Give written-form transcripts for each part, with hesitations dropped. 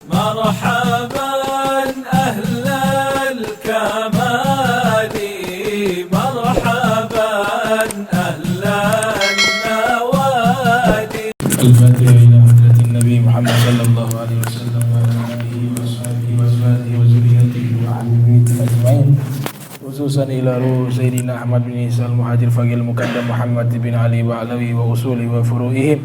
مرحبا أهل الكمال مرحبا أهل النوادي. الفاتحة إلى حضرة النبي محمد صلى الله عليه وسلم وعلى آله وأصحابه وأزواجه وذريته وأهل بيته أجمعين، خصوصا إلى روح سيدنا أحمد بن عيسى المهاجر فقيه المقدم محمد بن علي وعلوي وأصوله وفروعهم،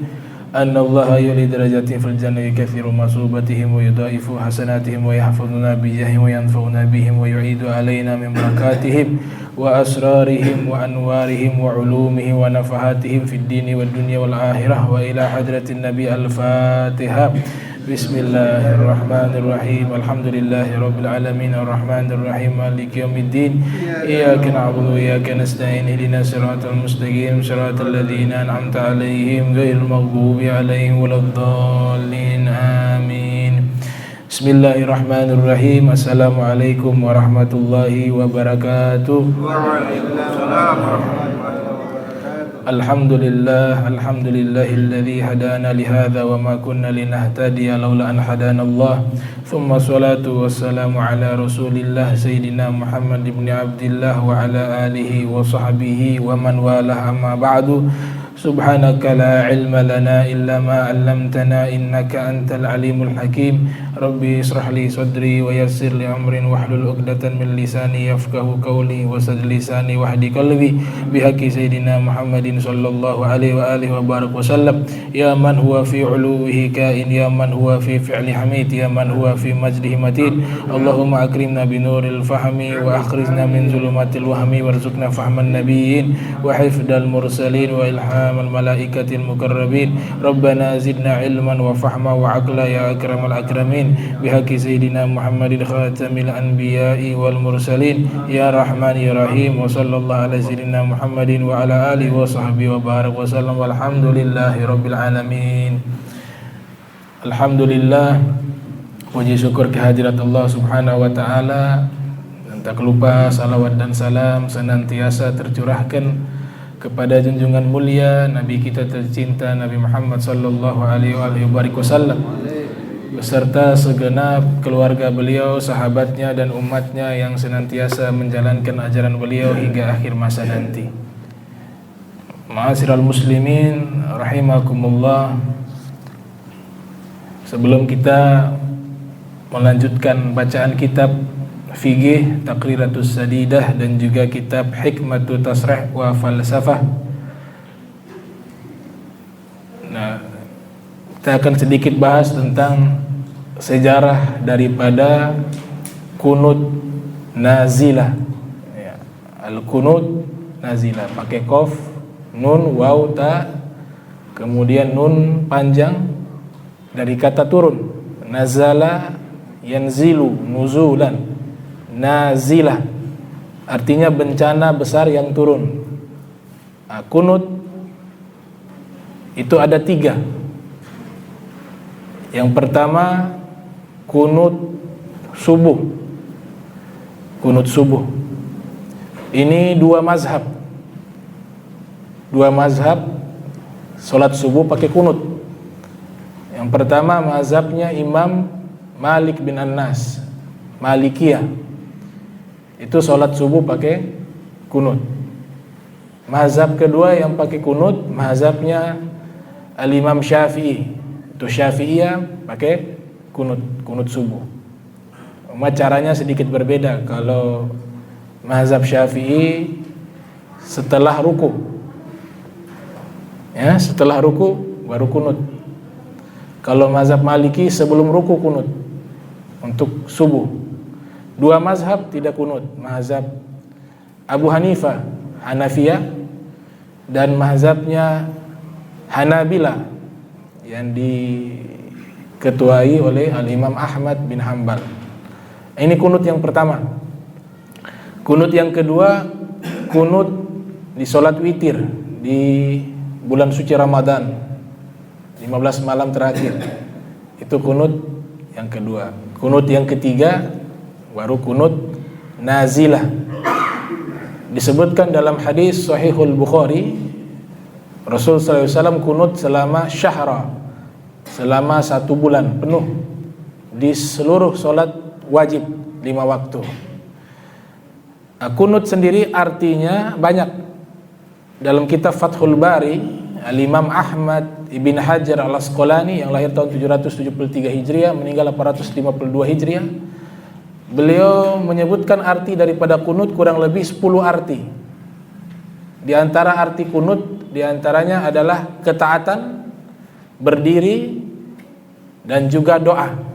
أن الله يولي درجاتهم في الجنة يكثر مصوبتهم ويضاعف حسناتهم ويحفظنا بجاههم وينفعنا بهم ويعيد علينا من بركاتهم وأسرارهم وأنوارهم وعلومهم ونفحاتهم في الدين والدنيا والآخرة. وإلى حضرة النبي الفاتحة. بسم الله الرحمن الرحيم. الحمد لله رب العالمين الرحمن الرحيم مالك يوم الدين، إياك نعبد وإياك نستعين، اهدنا الصراط المستقيم صراط الذين أنعمت عليهم غير المغضوب عليهم ولا الضالين آمين. بسم الله الرحمن الرحيم. السلام عليكم ورحمة الله وبركاته. Alhamdulillah, alhamdulillahilladzi hadana lihadza wa ma kunna linahtadiya laula an hadana Allah. Thumma salatu wassalamu ala Rasulillah Sayyidina Muhammad ibn Abdillah wa ala alihi wa sahbihi wa man walah, amma ba'du. Subhanaka la ilma lana illa ma 'allamtana innaka antal alimul hakim. Rabbi israh li sadri wa yassir li amrin wahlul 'uqdatan min lisani yafqahu qawli wasadd lisani wahdi qalbi bihaqqi sayidina Muhammadin sallallahu alaihi wa alihi wa barak wasallam. Ya man huwa fi 'uluwihi kain, ya man huwa fi fi'li hamid, ya man huwa fi majdihi matid. Allahumma akrimna bi nuril fahmi wa akhrijna min zulumatil wahmi warzuqna fahman nabiyyin wa hifdal mursalin wa ilham الملائكة المقربين. ربنا زدنا علما وفهما وعقلا يا أكرم الأكرمين بحق سيدنا محمد خاتم الأنبياء والمرسلين يا رحمن يا رحيم. وصلى الله على سيدنا محمد وعلى آله وصحبه وبارك وسلم والحمد لله رب العالمين. Alhamdulillah, puji syukur kehadirat Allah subhanahu wa ta'ala. Dan tak lupa salawat dan salam senantiasa tercurahkan kepada junjungan mulia Nabi kita tercinta Nabi Muhammad sallallahu alaihi wasallam beserta segenap keluarga beliau, sahabatnya dan umatnya yang senantiasa menjalankan ajaran beliau hingga akhir masa nanti. Ma'asyiral muslimin rahimakumullah. Sebelum kita melanjutkan bacaan kitab Fiqih Taqriratus Sadidah dan juga kitab Hikmatut Tasrih wa Falsafah, nah, kita akan sedikit bahas tentang sejarah daripada kunut nazilah ya. Al-kunut nazilah pakai qaf, nun, waw, ta, kemudian nun panjang dari kata turun. Nazala yanzilu nuzulan, nazilah artinya bencana besar yang turun. Nah, kunut itu ada 3. Yang pertama kunut subuh. Kunut subuh ini 2 mazhab. 2 mazhab salat subuh pakai kunut. Yang pertama mazhabnya Imam Malik bin Anas, Malikiyah, itu sholat subuh pakai kunut. Mazhab kedua yang pakai kunut mazhabnya Al-Imam Syafi'i, itu Syafi'iyah pakai kunut subuh. Cuma caranya sedikit berbeda. Kalau mazhab Syafi'i setelah ruku, ya, setelah ruku baru kunut. Kalau mazhab Maliki sebelum ruku kunut untuk subuh. 2 mazhab tidak kunut, mazhab Abu Hanifah Hanafiyah dan mazhabnya Hanabilah yang diketuai oleh Al-Imam Ahmad bin Hanbal. Ini kunut yang pertama. Kunut yang kedua, kunut di sholat witir di bulan suci Ramadan 15 malam terakhir. Itu kunut yang kedua. Kunut yang ketiga baru kunut nazilah. Disebutkan dalam hadis Sahihul Bukhari, Rasul SAW kunut selama syahra, selama 1 bulan penuh. di seluruh sholat wajib 5 waktu. Kunut sendiri artinya banyak. Dalam kitab Fathul Bari, Al-Imam Ahmad Ibn Hajar Al-Asqalani yang lahir tahun 773 Hijriah, meninggal 852 Hijriah, beliau menyebutkan arti daripada kunut kurang lebih 10 arti. Di antara arti kunut, di antaranya adalah ketaatan, berdiri, dan juga doa.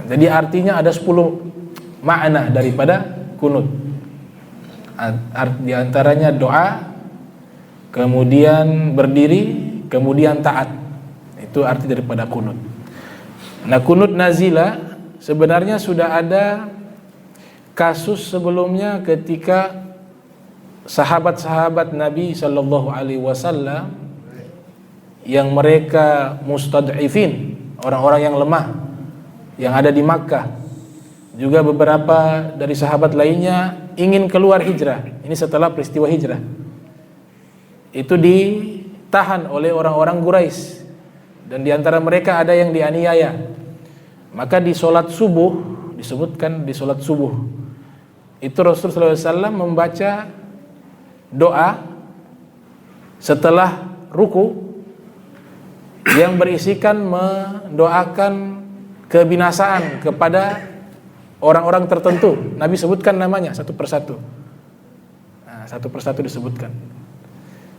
Jadi artinya ada 10 makna daripada kunut. Di antaranya doa, kemudian berdiri, kemudian taat. Itu arti daripada kunut. Nah, kunut nazilah sebenarnya sudah ada kasus sebelumnya ketika sahabat-sahabat Nabi sallallahu alaihi wasallam yang mereka mustad'ifin, orang-orang yang lemah yang ada di Makkah. Juga beberapa dari sahabat lainnya ingin keluar hijrah. Ini setelah peristiwa hijrah. Itu ditahan oleh orang-orang Quraisy, dan di antara mereka ada yang dianiaya. Maka di sholat subuh, disebutkan di sholat subuh itu Rasulullah SAW membaca doa setelah ruku yang berisikan mendoakan kebinasaan kepada orang-orang tertentu. Nabi sebutkan namanya satu persatu. Nah, satu persatu disebutkan.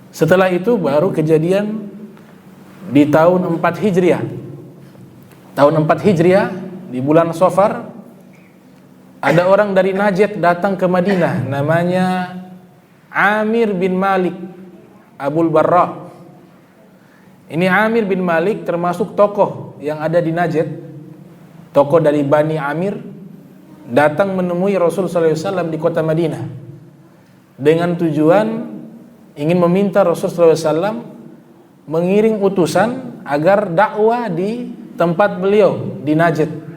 Setelah itu baru kejadian di tahun 4 Hijriah. Tahun 4 Hijriah di bulan Safar, ada orang dari Najd datang ke Madinah, namanya Amir bin Malik Abul Barra. Ini Amir bin Malik termasuk tokoh yang ada di Najd, tokoh dari Bani Amir, datang menemui Rasulullah SAW di kota Madinah dengan tujuan ingin meminta Rasulullah SAW mengiring utusan agar dakwah di tempat beliau di Najd.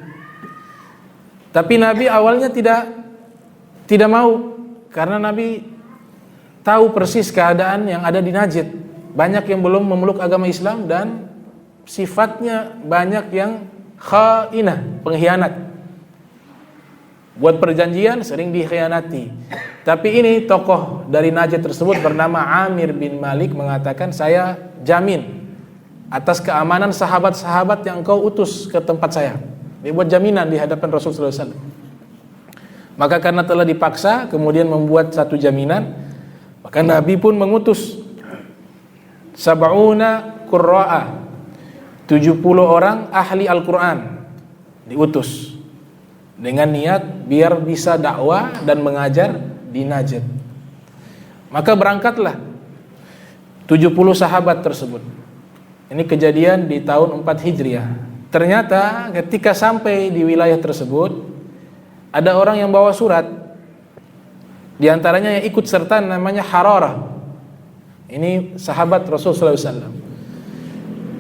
Tapi Nabi awalnya tidak mau, karena Nabi tahu persis keadaan yang ada di Najd. Banyak yang belum memeluk agama Islam dan sifatnya banyak yang khainah, pengkhianat. Buat perjanjian sering dikhianati. Tapi ini tokoh dari Najd tersebut bernama Amir bin Malik mengatakan, saya jamin atas keamanan sahabat-sahabat yang engkau utus ke tempat saya. Dia buat jaminan di hadapan Rasulullah SAW. Maka karena telah dipaksa, kemudian membuat satu jaminan, maka Nabi pun mengutus sab'una qurra'a, 70 orang ahli Al-Quran diutus dengan niat biar bisa dakwah dan mengajar di Najd. Maka berangkatlah 70 sahabat tersebut. Ini kejadian di tahun 4 Hijriah. Ternyata ketika sampai di wilayah tersebut, ada orang yang bawa surat. Di antaranya yang ikut serta namanya Hararah. Ini sahabat Rasulullah SAW.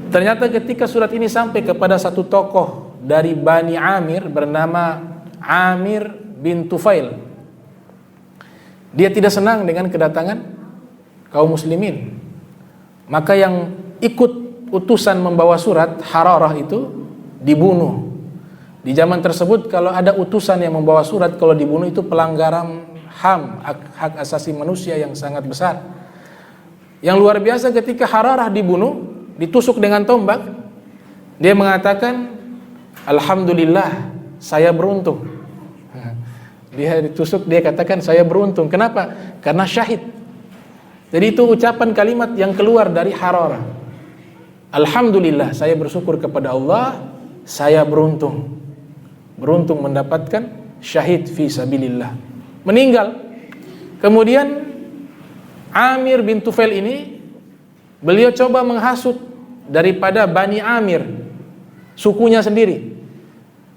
Ternyata ketika surat ini sampai kepada satu tokoh dari Bani Amir bernama Amir bin Tufail, dia tidak senang dengan kedatangan kaum muslimin. Maka yang ikut utusan membawa surat, Hararah, itu dibunuh. Di zaman tersebut kalau ada utusan yang membawa surat, kalau dibunuh itu pelanggaran HAM, hak asasi manusia yang sangat besar. Yang luar biasa ketika Hararah dibunuh, ditusuk dengan tombak, dia mengatakan, alhamdulillah, saya beruntung. Dia ditusuk, dia katakan saya beruntung. Kenapa? Karena syahid. Jadi itu ucapan kalimat yang keluar dari Hararah. Alhamdulillah, saya bersyukur kepada Allah, saya beruntung. Beruntung mendapatkan syahid fi sabilillah. Meninggal. Kemudian Amir bin Tufail ini, beliau coba menghasut daripada Bani Amir, sukunya sendiri,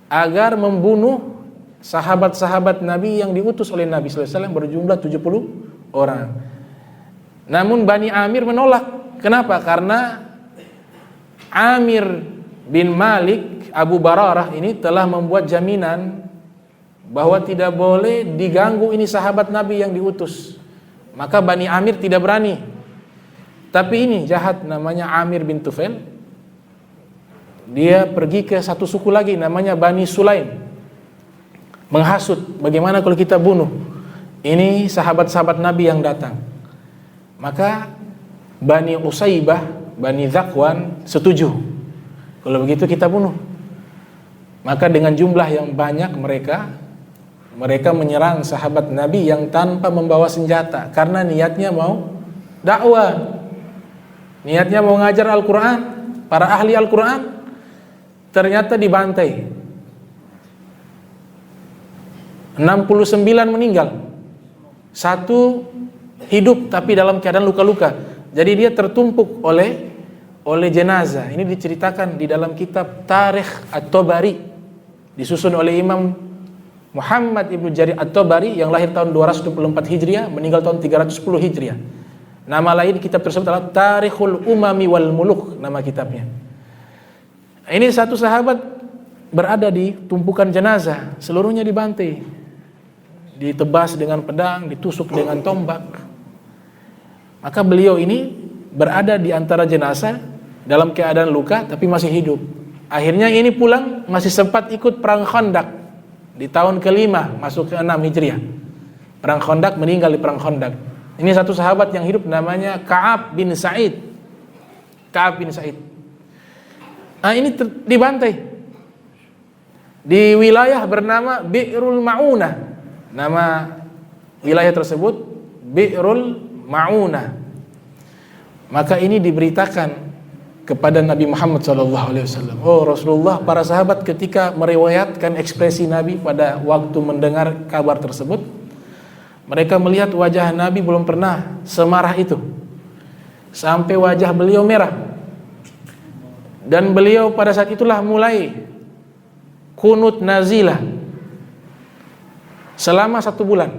agar membunuh sahabat-sahabat Nabi yang diutus oleh Nabi SAW berjumlah 70 orang. Namun Bani Amir menolak. Kenapa? Karena Amir bin Malik Abu Bararah ini telah membuat jaminan bahwa tidak boleh diganggu ini sahabat Nabi yang diutus. Maka Bani Amir tidak berani. Tapi ini jahat, namanya Amir bin Tufail, dia pergi ke satu suku lagi namanya Bani Sulaim, menghasut bagaimana kalau kita bunuh ini sahabat-sahabat Nabi yang datang. Maka Bani Usaibah, Bani Zakwan setuju, kalau begitu kita bunuh. Maka dengan jumlah yang banyak mereka menyerang sahabat Nabi yang tanpa membawa senjata, karena niatnya mau dakwah, niatnya mau ngajar Al-Quran, para ahli Al-Quran. Ternyata dibantai, 69 meninggal, 1 hidup tapi dalam keadaan luka-luka. Jadi dia tertumpuk oleh jenazah. Ini diceritakan di dalam kitab Tarikh At-Tabari, disusun oleh Imam Muhammad Ibnu Jarir At-Tabari yang lahir tahun 224 Hijriah, meninggal tahun 310 Hijriah. Nama lain kitab tersebut adalah Tarikhul Umami wal Muluk, nama kitabnya. Ini satu sahabat berada di tumpukan jenazah, seluruhnya dibantai, ditebas dengan pedang, ditusuk dengan tombak. Maka beliau ini berada di antara jenazah dalam keadaan luka tapi masih hidup. Akhirnya ini pulang, masih sempat ikut perang Khandaq di tahun ke-5 masuk ke-6 Hijriah. Perang Khandaq, meninggal di perang Khandaq. Ini satu sahabat yang hidup namanya Ka'ab bin Sa'id. Ka'ab bin Sa'id. Nah, ini dibantai di wilayah bernama Bi'rul Ma'unah. Nama wilayah tersebut Bi'rul Ma'unah. Maka ini diberitakan kepada Nabi Muhammad SAW. Oh Rasulullah, para sahabat ketika meriwayatkan ekspresi Nabi pada waktu mendengar kabar tersebut, mereka melihat wajah Nabi belum pernah semarah itu, sampai wajah beliau merah. Dan beliau pada saat itulah mulai kunut nazilah selama 1 bulan,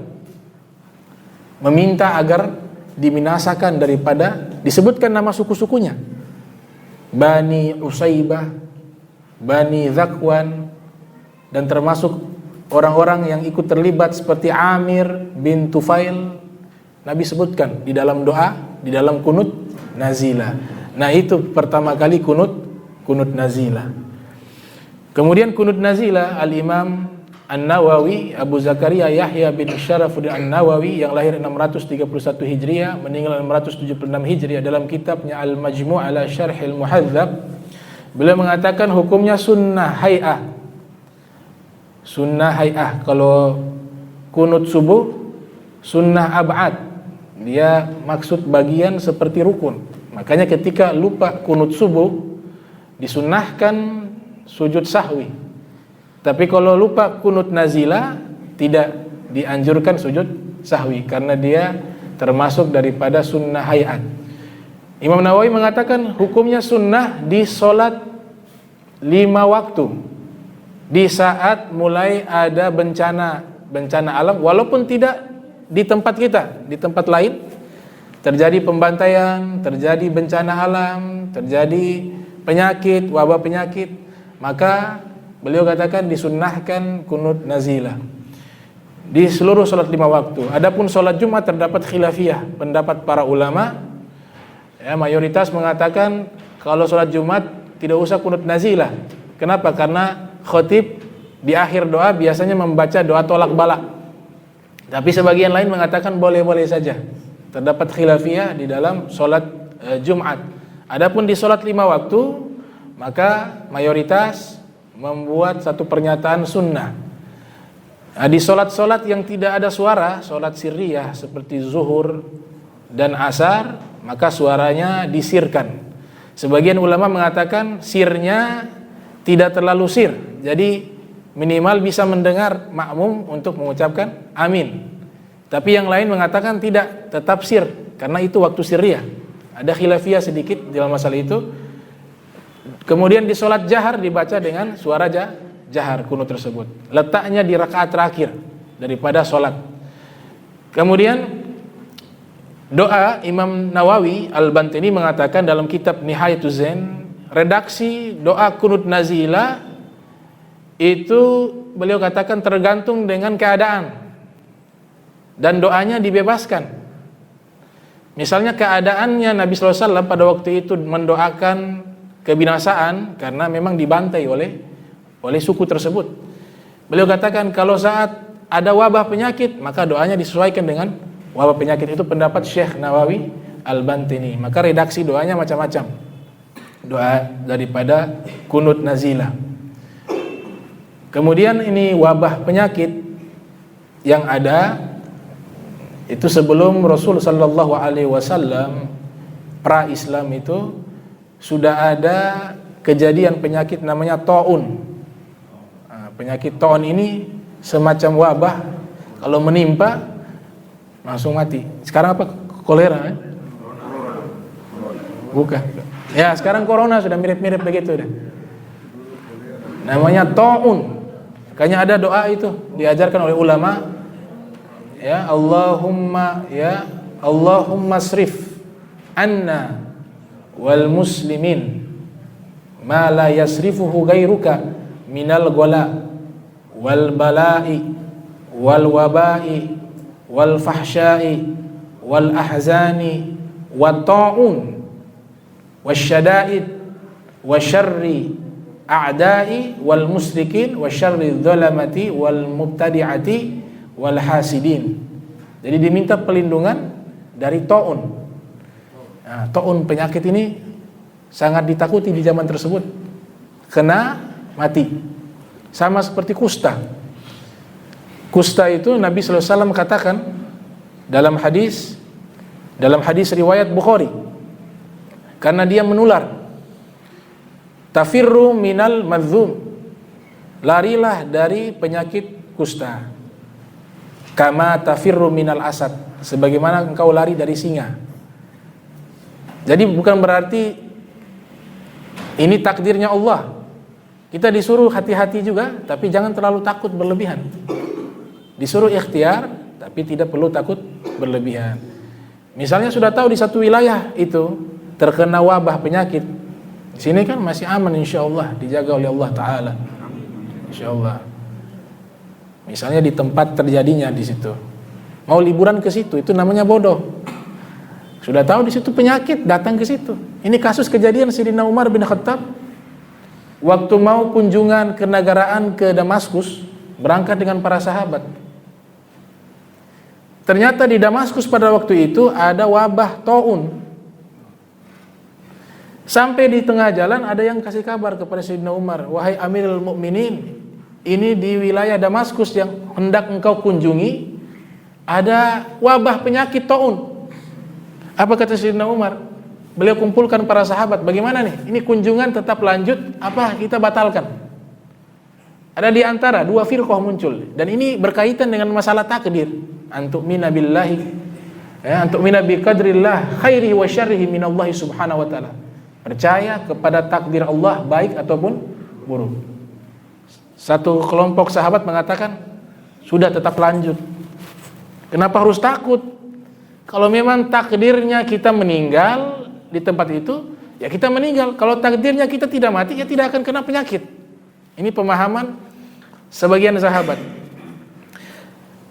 meminta agar diminasakan daripada, disebutkan nama suku-sukunya, Bani Usaibah, Bani Zakwan, dan termasuk orang-orang yang ikut terlibat seperti Amir bin Tufail. Nabi sebutkan di dalam doa, di dalam kunut nazilah. Nah, itu pertama kali kunut nazilah. Kemudian kunut nazilah Al-Imam An-Nawawi, Abu Zakaria Yahya bin Syarafuddin An-Nawawi yang lahir 631 Hijriah, meninggal 676 Hijriah, dalam kitabnya Al-Majmu' ala Syarhil Muhadzab, beliau mengatakan hukumnya sunnah hay'ah. Sunnah hay'ah. Kalau kunut subuh sunnah ab'ad, dia maksud bagian seperti rukun. Makanya ketika lupa kunut subuh disunnahkan sujud sahwi. Tapi kalau lupa kunut nazilah tidak dianjurkan sujud sahwi karena dia termasuk daripada sunnah hayat. Imam Nawawi mengatakan hukumnya sunnah di solat 5 waktu, di saat mulai ada bencana alam, walaupun tidak di tempat kita, di tempat lain terjadi pembantaian, terjadi bencana alam, terjadi penyakit, wabah penyakit, maka beliau katakan disunnahkan kunut nazilah di seluruh sholat 5 waktu. Adapun sholat Jumat terdapat khilafiyah, pendapat para ulama. Ya, mayoritas mengatakan kalau sholat Jumat tidak usah kunut nazilah. Kenapa? Karena khotib di akhir doa biasanya membaca doa tolak balak. Tapi sebagian lain mengatakan boleh-boleh saja. Terdapat khilafiyah di dalam sholat Jumat. Adapun di sholat 5 waktu, maka mayoritas membuat satu pernyataan sunnah. Nah, di sholat-sholat yang tidak ada suara, sholat sirriyah seperti zuhur dan asar, maka suaranya disirkan. Sebagian ulama mengatakan sirnya tidak terlalu sir, jadi minimal bisa mendengar makmum untuk mengucapkan amin. Tapi yang lain mengatakan tidak, tetap sir, karena itu waktu sirriyah. Ada khilafiyah sedikit dalam masalah itu. Kemudian di sholat jahar dibaca dengan suara jahar kunut tersebut. Letaknya di rakaat terakhir daripada sholat. Kemudian doa Imam Nawawi Al-Bantini mengatakan dalam kitab Nihayatuz Zain, redaksi doa kunut nazilah itu beliau katakan tergantung dengan keadaan dan doanya dibebaskan. Misalnya keadaannya Nabi SAW pada waktu itu mendoakan kebinasaan karena memang dibantai oleh suku tersebut. Beliau katakan kalau saat ada wabah penyakit maka doanya disesuaikan dengan wabah penyakit. Itu pendapat Syekh Nawawi Al-Bantini. Maka redaksi doanya macam-macam. Doa daripada kunut nazilah. Kemudian ini wabah penyakit yang ada itu sebelum Rasul sallallahu alaihi wasallam pra-Islam itu sudah ada kejadian penyakit namanya taun. Penyakit taun ini semacam wabah, kalau menimpa langsung mati. Sekarang apa? Kolera? Bukan. Ya, sekarang corona sudah mirip-mirip begitu dah. Namanya taun. Makanya ada doa itu diajarkan oleh ulama. Ya, Allahumma srif anna wal muslimin ma la yasrifuhu ghairuka minal ghala wal bala'i wal waba'i wal fahsya'i wal ahzani wat ta'un wasyada'id wa syarri a'da'i wal musyrikin wa syarri dhalamati wal mubtadi'ati wal hasidin. Jadi diminta perlindungan dari taun. Nah, taun penyakit ini sangat ditakuti di zaman tersebut. Kena mati. Sama seperti kusta. Kusta itu Nabi sallallahu alaihi wasallam katakan dalam hadis riwayat Bukhari, karena dia menular. Tafirru minal madzum, larilah dari penyakit kusta. Kama tafirru minal asad, sebagaimana engkau lari dari singa. Jadi bukan berarti ini takdirnya Allah. Kita disuruh hati-hati juga, tapi jangan terlalu takut berlebihan. Disuruh ikhtiar, tapi tidak perlu takut berlebihan. Misalnya sudah tahu di satu wilayah itu terkena wabah penyakit, di sini kan masih aman insyaallah, dijaga oleh Allah Ta'ala insyaallah. Misalnya di tempat terjadinya di situ, mau liburan ke situ, itu namanya bodoh. Sudah tahu di situ penyakit, datang ke situ. Ini kasus kejadian Sayyidina Umar bin Khattab waktu mau kunjungan kenegaraan ke Damaskus, berangkat dengan para sahabat. Ternyata di Damaskus pada waktu itu ada wabah taun. Sampai di tengah jalan ada yang kasih kabar kepada Sayyidina Umar, wahai Amirul Mukminin, ini di wilayah Damaskus yang hendak engkau kunjungi ada wabah penyakit taun. Apa kata Sayyidina Umar? Beliau kumpulkan para sahabat, bagaimana nih? Ini kunjungan tetap lanjut apa kita batalkan? Ada di antara dua firqah muncul, dan ini berkaitan dengan masalah takdir. Antu'mina billahi, antu'mina biqadrillah khairihi wa syarrihi minallahi subhanahu wa ta'ala. Percaya kepada takdir Allah baik ataupun buruk. Satu kelompok sahabat mengatakan sudah tetap lanjut. Kenapa harus takut? Kalau memang takdirnya kita meninggal di tempat itu, ya kita meninggal. Kalau takdirnya kita tidak mati, ya tidak akan kena penyakit. Ini pemahaman sebagian sahabat.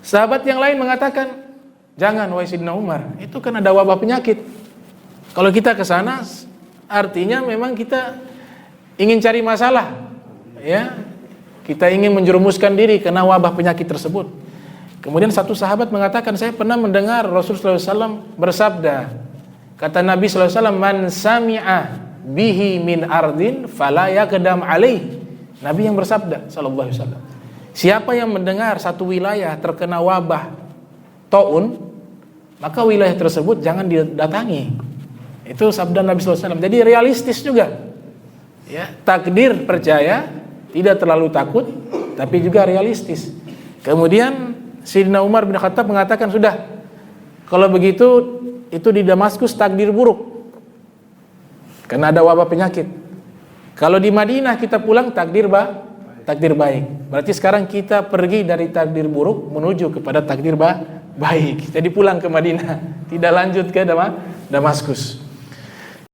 Sahabat yang lain mengatakan, jangan wahai Sayyidina Umar, itu kan ada wabah penyakit. Kalau kita ke sana, artinya memang kita ingin cari masalah, ya. Kita ingin menjerumuskan diri kena wabah penyakit tersebut. Kemudian satu sahabat mengatakan, saya pernah mendengar Rasulullah SAW bersabda, kata Nabi SAW, man sami'a bihi min ardin fala yaqdam alaih. Nabi yang bersabda sallallahu alaihi wasallam, siapa yang mendengar satu wilayah terkena wabah taun, maka wilayah tersebut jangan didatangi. Itu sabda Nabi SAW. Jadi realistis juga, ya, takdir percaya, tidak terlalu takut, tapi juga realistis. Kemudian Sayyidina Umar bin Khattab mengatakan, sudah, kalau begitu itu di Damaskus takdir buruk, karena ada wabah penyakit. Kalau di Madinah kita pulang takdir baik. Berarti sekarang kita pergi dari takdir buruk menuju kepada takdir baik. Jadi pulang ke Madinah, tidak lanjut ke Damaskus.